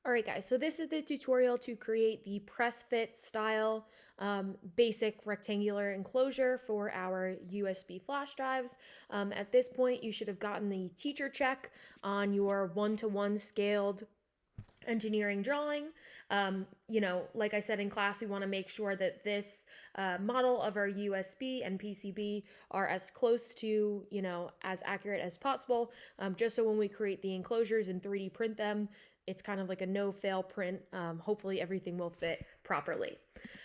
All right, guys, so this is the tutorial to create the press fit style basic rectangular enclosure for our USB flash drives. At this point, you should have gotten the teacher check on your one-to-one scaled engineering drawing. Like I said in class, we want to make sure that this model of our USB and PCB are as close to, as accurate as possible, just so when we create the enclosures and 3D print them, it's kind of like a no-fail print. Hopefully everything will fit properly.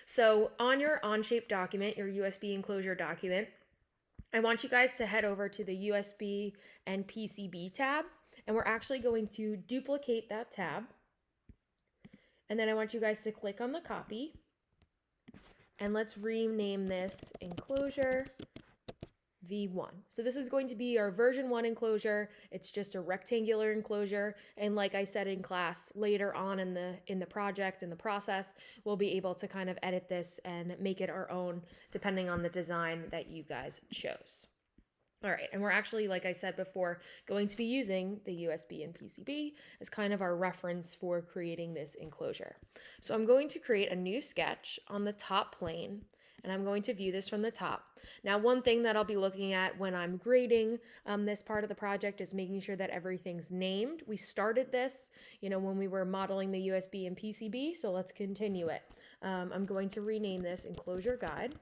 So on your Onshape document, your USB enclosure document, I want you guys to head over to the USB and PCB tab, and we're actually going to duplicate that tab. And then I want you guys to click on the copy, and let's rename this enclosure V1. So this is going to be our version 1 enclosure. It's just a rectangular enclosure, and like I said in class, later on in the project, in the process, we'll be able to kind of edit this and make it our own depending on the design that you guys chose. All right, and we're actually, like I said before, going to be using the USB and PCB as kind of our reference for creating this enclosure. So I'm going to create a new sketch on the top plane, and I'm going to view this from the top. Now, one thing that I'll be looking at when I'm grading this part of the project is making sure that everything's named. We started this, when we were modeling the USB and PCB, so let's continue it. I'm going to rename this enclosure guide.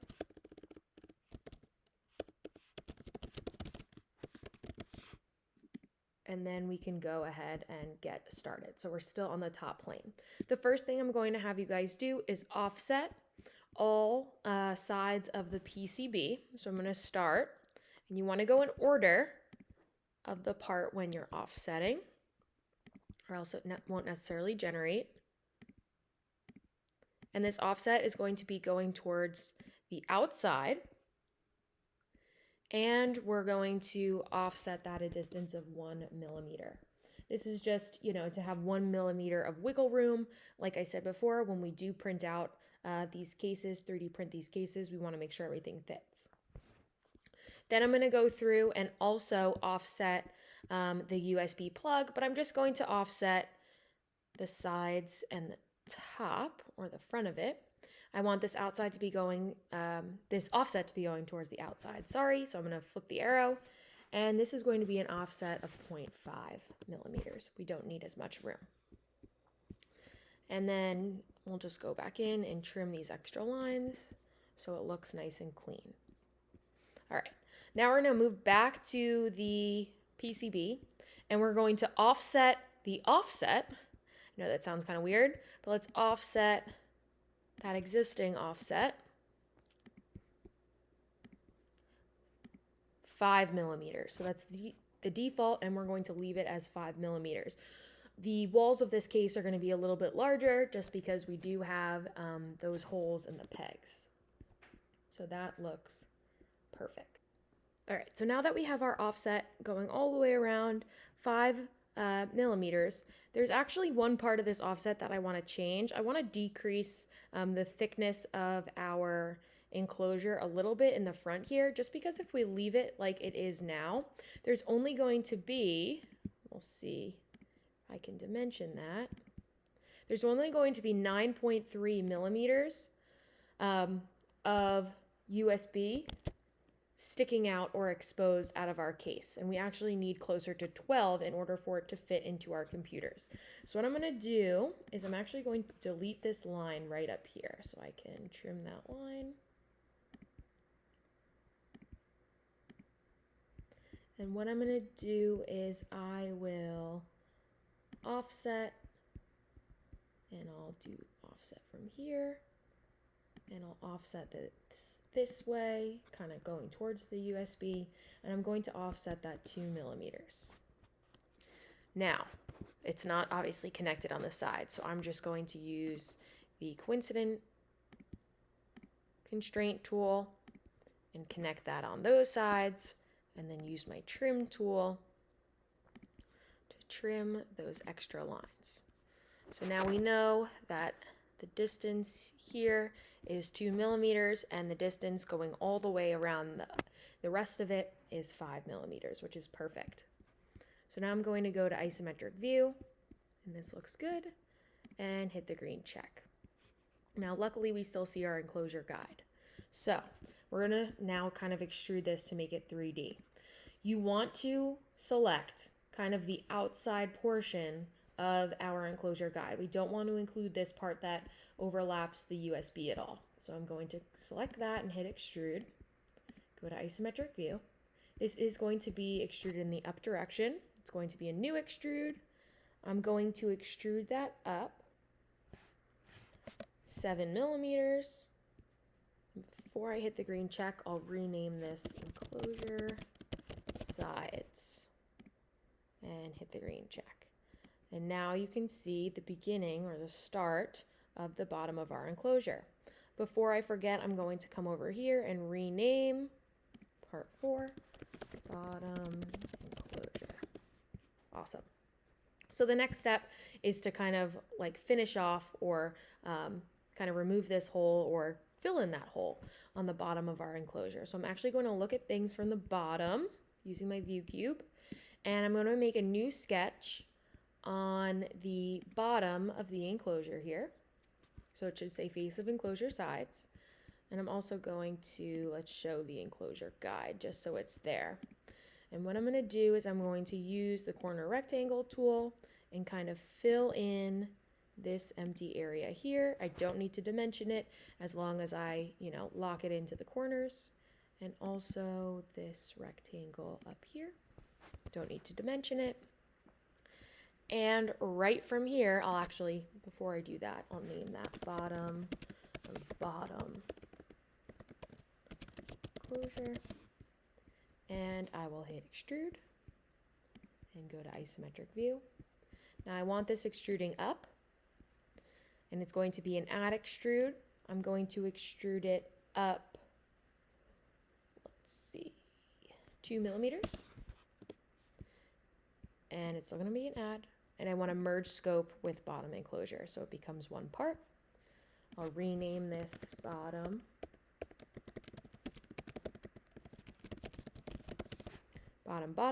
And then we can go ahead and get started. So we're still on the top plane. The first thing I'm going to have you guys do is offset all sides of the PCB. So I'm going to start, and you want to go in order of the part when you're offsetting, or else it won't necessarily generate. And this offset is going to be going towards the outside. And we're going to offset that a distance of 1 millimeter. This is just, to have 1 millimeter of wiggle room. Like I said before, when we do print out these cases, 3D print these cases, we want to make sure everything fits. Then I'm going to go through and also offset the USB plug, but I'm just going to offset the sides and the top, or the front of it. I want this outside to be going, this offset to be going towards the outside. Sorry, so I'm going to flip the arrow. And this is going to be an offset of 0.5 millimeters. We don't need as much room. And then we'll just go back in and trim these extra lines so it looks nice and clean. All right, now we're going to move back to the PCB, and we're going to offset the offset. I know that sounds kind of weird, but let's offset that existing offset 5 millimeters. So that's the default, and we're going to leave it as 5 millimeters. The walls of this case are going to be a little bit larger just because we do have those holes in the pegs. So that looks perfect. All right, so now that we have our offset going all the way around 5 millimeters, there's actually one part of this offset that I want to change. I want to decrease the thickness of our enclosure a little bit in the front here, just because if we leave it like it is now, there's only going to be, we'll see if I can dimension that, there's only going to be 9.3 millimeters of USB sticking out or exposed out of our case. And we actually need closer to 12 in order for it to fit into our computers. So what I'm going to do is I'm actually going to delete this line right up here so I can trim that line. And what I'm going to do is I will offset, and I'll do offset from here. And I'll offset this way, kind of going towards the USB, and I'm going to offset that 2 millimeters. Now, it's not obviously connected on the side, so I'm just going to use the coincident constraint tool and connect that on those sides, and then use my trim tool to trim those extra lines. So now we know that the distance here is 2 millimeters, and the distance going all the way around the rest of it is 5 millimeters, which is perfect. So now I'm going to go to isometric view, and this looks good. and hit the green check. Now, luckily, we still see our enclosure guide. So we're going to now kind of extrude this to make it 3D. You want to select kind of the outside portion of our enclosure guide. We don't want to include this part that overlaps the USB at all. So I'm going to select that and hit extrude. Go to isometric view. This is going to be extruded in the up direction. It's going to be a new extrude. I'm going to extrude that up 7 millimeters. Before I hit the green check, I'll rename this enclosure sides and hit the green check. And now you can see the beginning or the start of the bottom of our enclosure. Before I forget, I'm going to come over here and rename part 4, bottom enclosure. Awesome. So the next step is to kind of like finish off or kind of remove this hole or fill in that hole on the bottom of our enclosure. So I'm actually going to look at things from the bottom using my view cube, and I'm going to make a new sketch on the bottom of the enclosure here. So it should say face of enclosure sides. And I'm also going to, let's show the enclosure guide just so it's there. And what I'm going to do is I'm going to use the corner rectangle tool and kind of fill in this empty area here. I don't need to dimension it as long as I, lock it into the corners. And also this rectangle up here. Don't need to dimension it. And right from here, I'll actually, before I do that, I'll name that bottom enclosure. And I will hit extrude and go to isometric view. Now I want this extruding up, and it's going to be an add extrude. I'm going to extrude it up, let's see, 2 millimeters. And it's still going to be an add. And I want to merge scope with bottom enclosure, so it becomes one part. I'll rename this bottom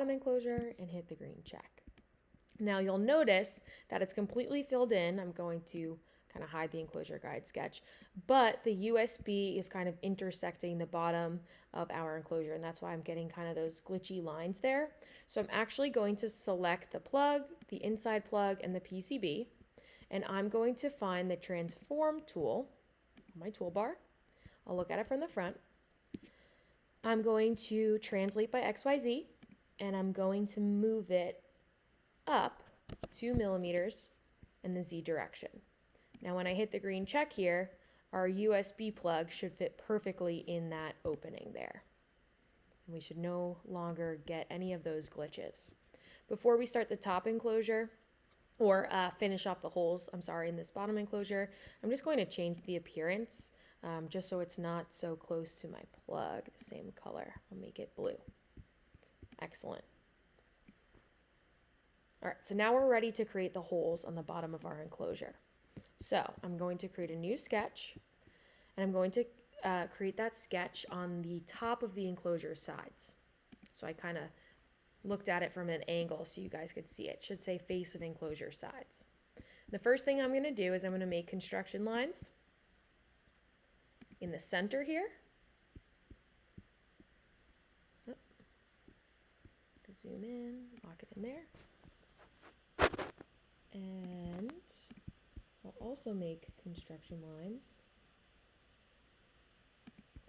enclosure and hit the green check. Now you'll notice that it's completely filled in. I'm going to kind of hide the enclosure guide sketch, but the USB is kind of intersecting the bottom of our enclosure, and that's why I'm getting kind of those glitchy lines there. So I'm actually going to select the plug, the inside plug, and the PCB, and I'm going to find the transform tool on my toolbar. I'll look at it from the front. I'm going to translate by XYZ, and I'm going to move it up 2 millimeters in the Z direction. Now when I hit the green check here, our USB plug should fit perfectly in that opening there. And we should no longer get any of those glitches. Before we start the top enclosure, or finish off the holes, in this bottom enclosure, I'm just going to change the appearance just so it's not so close to my plug, the same color. I'll make it blue. Excellent. All right, so now we're ready to create the holes on the bottom of our enclosure. So I'm going to create a new sketch, and I'm going to create that sketch on the top of the enclosure sides. So I kind of looked at it from an angle so you guys could see it. It should say face of enclosure sides. The first thing I'm going to do is I'm going to make construction lines in the center here. Zoom in, lock it in there. And I'll also make construction lines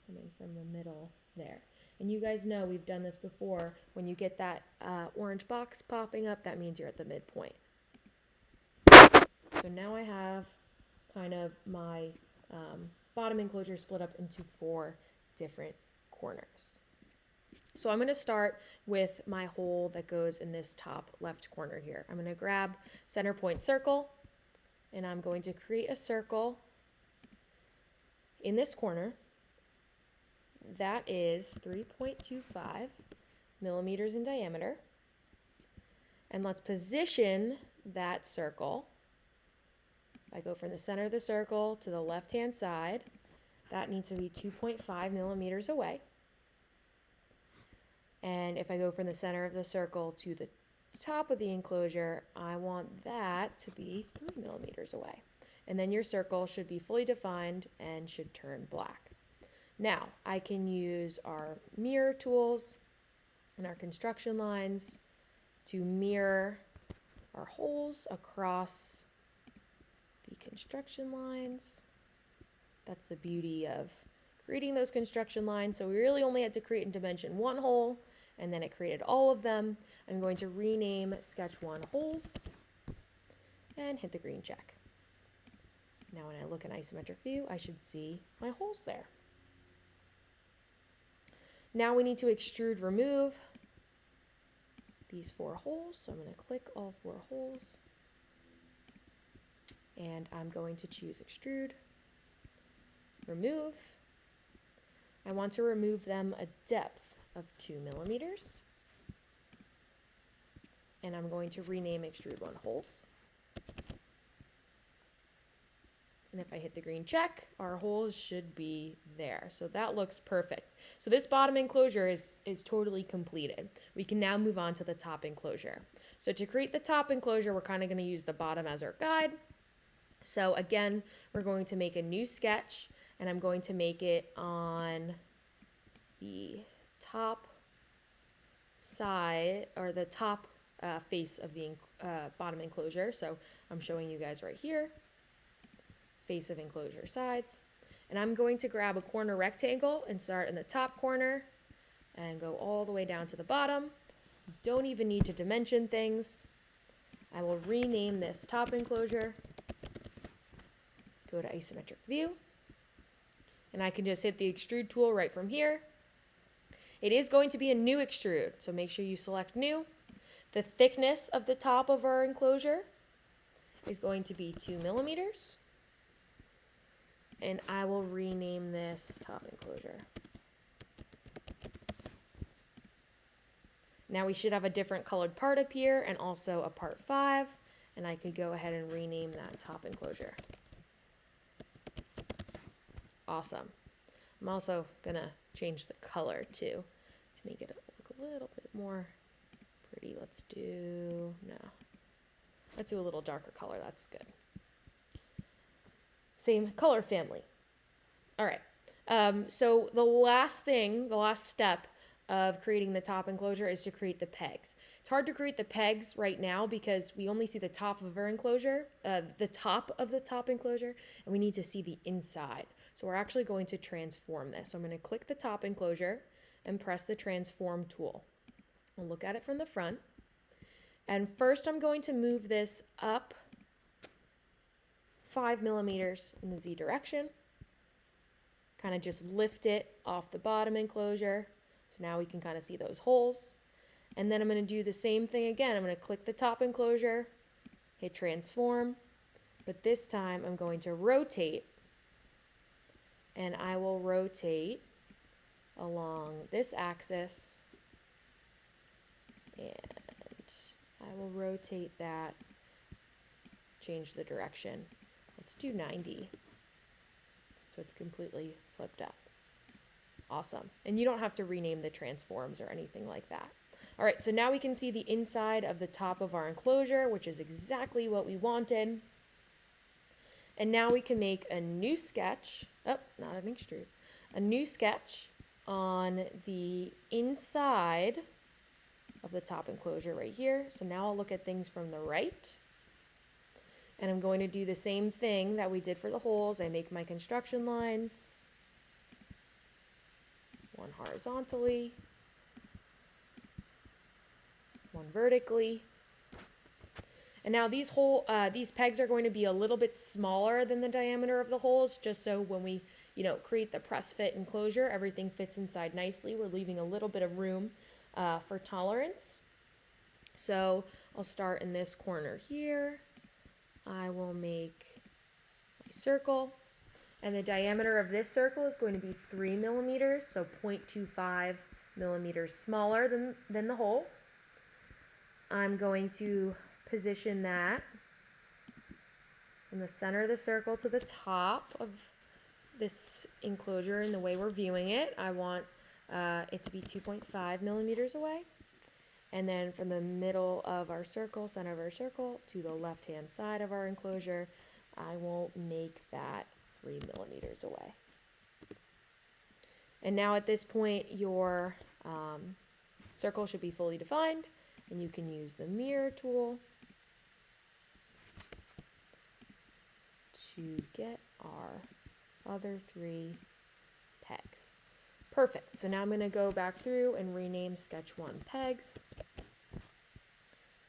coming from the middle there. And you guys know we've done this before. When you get that orange box popping up, that means you're at the midpoint. So now I have kind of my bottom enclosure split up into 4 different corners. So I'm going to start with my hole that goes in this top left corner here. I'm going to grab center point circle, and I'm going to create a circle in this corner that is 3.25 millimeters in diameter. And let's position that circle. I go from the center of the circle to the left-hand side. That needs to be 2.5 millimeters away. And if I go from the center of the circle to the top of the enclosure, I want that to be 3 millimeters away. And then your circle should be fully defined and should turn black. Now, I can use our mirror tools and our construction lines to mirror our holes across the construction lines. That's the beauty of creating those construction lines. So we really only had to create in dimension 1 hole, and then it created all of them. I'm going to rename sketch 1 holes and hit the green check. Now when I look in isometric view, I should see my holes there. Now we need to extrude remove these 4 holes. So I'm going to click all 4 holes, and I'm going to choose extrude, remove. I want to remove them a depth of 2 millimeters. And I'm going to rename extrude 1 holes. And if I hit the green check, our holes should be there. So that looks perfect. So this bottom enclosure is totally completed. We can now move on to the top enclosure. So to create the top enclosure, we're kind of going to use the bottom as our guide. So again, we're going to make a new sketch, and I'm going to make it on the top side, or the top face of the bottom enclosure. So I'm showing you guys right here. Face of enclosure sides, and I'm going to grab a corner rectangle and start in the top corner and go all the way down to the bottom. Don't even need to dimension things. I will rename this top enclosure, go to isometric view, and I can just hit the extrude tool right from here. It is going to be a new extrude, so make sure you select new. The thickness of the top of our enclosure is going to be 2 millimeters. And I will rename this top enclosure. Now we should have a different colored part up here and also a part 5. And I could go ahead and rename that top enclosure. Awesome. I'm also gonna change the color too to make it look a little bit more pretty. Let's do a little darker color. That's good. Same color family. All right. So the last step of creating the top enclosure is to create the pegs. It's hard to create the pegs right now because we only see the top of our enclosure, the top of the top enclosure, and we need to see the inside. So we're actually going to transform this. So I'm going to click the top enclosure and press the transform tool. I'll look at it from the front. And first I'm going to move this up 5 millimeters in the Z direction. Kind of just lift it off the bottom enclosure. So now we can kind of see those holes. And then I'm going to do the same thing again. I'm going to click the top enclosure, hit transform, but this time I'm going to rotate, and I will rotate along this axis, and I will rotate that, change the direction. Let's do 90. So it's completely flipped up. Awesome. And you don't have to rename the transforms or anything like that. All right, so now we can see the inside of the top of our enclosure, which is exactly what we wanted. And now we can make a new sketch. Oh, not an extrude. A new sketch on the inside of the top enclosure right here. So now I'll look at things from the right. And I'm going to do the same thing that we did for the holes. I make my construction lines, one horizontally, one vertically. And now these pegs are going to be a little bit smaller than the diameter of the holes, just so when we, create the press fit enclosure, everything fits inside nicely. We're leaving a little bit of room for tolerance. So I'll start in this corner here. I will make my circle, and the diameter of this circle is going to be 3 millimeters, so 0.25 millimeters smaller than the hole. I'm going to position that in the center of the circle to the top of this enclosure in the way we're viewing it. I want it to be 2.5 millimeters away. And then from the middle of our circle, center of our circle, to the left-hand side of our enclosure, I won't make that 3 millimeters away. And now at this point, your circle should be fully defined, and you can use the mirror tool to get our other 3 pegs. Perfect. So now I'm going to go back through and rename sketch 1 pegs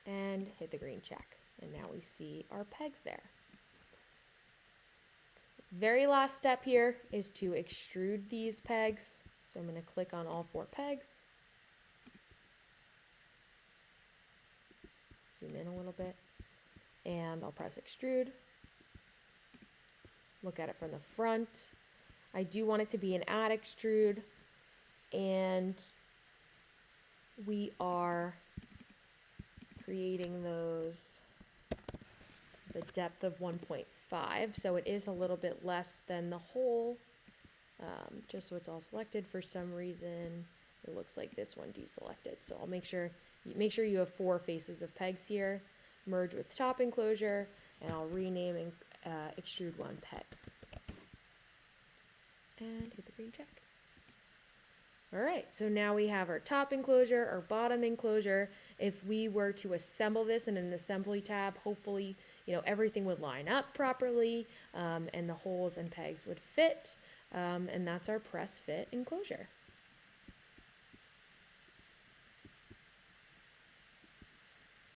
and hit the green check. And now we see our pegs there. Very last step here is to extrude these pegs. So I'm going to click on all 4 pegs. Zoom in a little bit. And I'll press extrude. Look at it from the front. I do want it to be an add extrude. And we are creating those the depth of 1.5, so it is a little bit less than the whole, just so it's all selected. For some reason it looks like this one deselected, so I'll make sure you have 4 faces of pegs here. Merge with top enclosure, and I'll rename extrude 1 pegs and hit the green check. All right, so now we have our top enclosure, our bottom enclosure. If we were to assemble this in an assembly tab, hopefully, everything would line up properly, and the holes and pegs would fit, and that's our press fit enclosure.